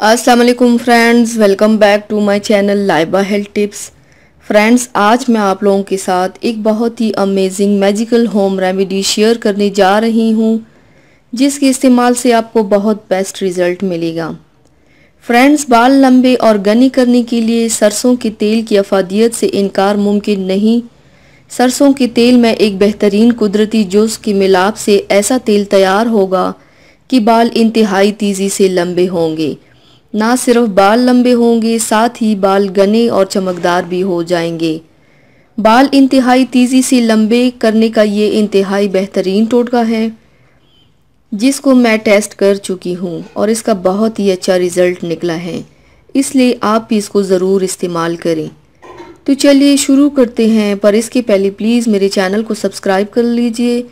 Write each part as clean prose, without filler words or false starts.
अस्सलाम वालेकुम friends, welcome back to my channel Laiba health tips. Friends, आज मैं आप लोगों के साथ एक बहुत ही amazing magical home remedy share करने जा रही हूँ, जिसके इस्तेमाल से आपको बहुत बेस्ट रिजल्ट मिलेगा। फ्रेंड्स, बाल लंबे और घने करने के लिए सरसों के तेल की अफादियत से इनकार मुमकिन नहीं। सरसों के तेल में एक बेहतरीन कुदरती जुज़ के मिलाप से ऐसा तेल तैयार होगा कि बाल इंतहाई तेज़ी से लंबे होंगे। ना सिर्फ बाल लंबे होंगे, साथ ही बाल घने और चमकदार भी हो जाएंगे। बाल इंतहाई तेज़ी से लंबे करने का ये इंतहाई बेहतरीन टोटका है, जिसको मैं टेस्ट कर चुकी हूँ और इसका बहुत ही अच्छा रिज़ल्ट निकला है, इसलिए आप भी इसको ज़रूर इस्तेमाल करें। तो चलिए शुरू करते हैं, पर इसके पहले प्लीज़ मेरे चैनल को सब्सक्राइब कर लीजिए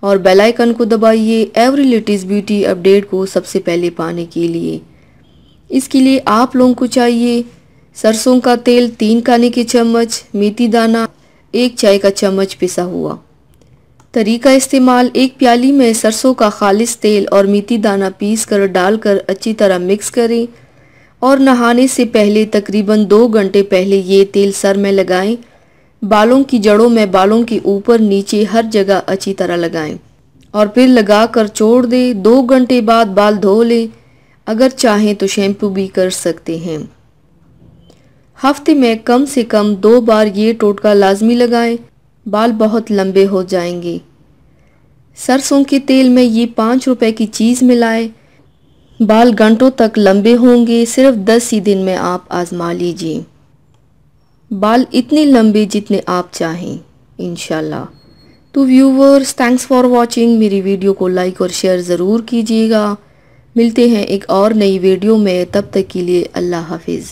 और बेल आइकन को दबाइए एवरी लेटेस्ट ब्यूटी अपडेट को सबसे पहले पाने के लिए। इसके लिए आप लोगों को चाहिए सरसों का तेल 3 खाने के चम्मच, मेथी दाना 1 चाय का चम्मच पिसा हुआ। तरीका इस्तेमाल: एक प्याली में सरसों का खालिस तेल और मेथी दाना पीस कर डालकर अच्छी तरह मिक्स करें और नहाने से पहले तकरीबन 2 घंटे पहले ये तेल सर में लगाएं। बालों की जड़ों में, बालों के ऊपर नीचे हर जगह अच्छी तरह लगाएं और फिर लगाकर छोड़ दें। 2 घंटे बाद बाल धो लें। अगर चाहें तो शैम्पू भी कर सकते हैं। हफ्ते में कम से कम 2 बार ये टोटका लाजमी लगाएं, बाल बहुत लंबे हो जाएंगे। सरसों के तेल में ये 5 रुपए की चीज़ मिलाएं, बाल घंटों तक लंबे होंगे। सिर्फ 10 ही दिन में आप आजमा लीजिए, बाल इतने लंबे जितने आप चाहें इंशाल्लाह। तो व्यूवर्स, थैंक्स फॉर वॉचिंग। मेरी वीडियो को लाइक और शेयर ज़रूर कीजिएगा। मिलते हैं एक और नई वीडियो में, तब तक के लिए अल्लाह हाफिज़।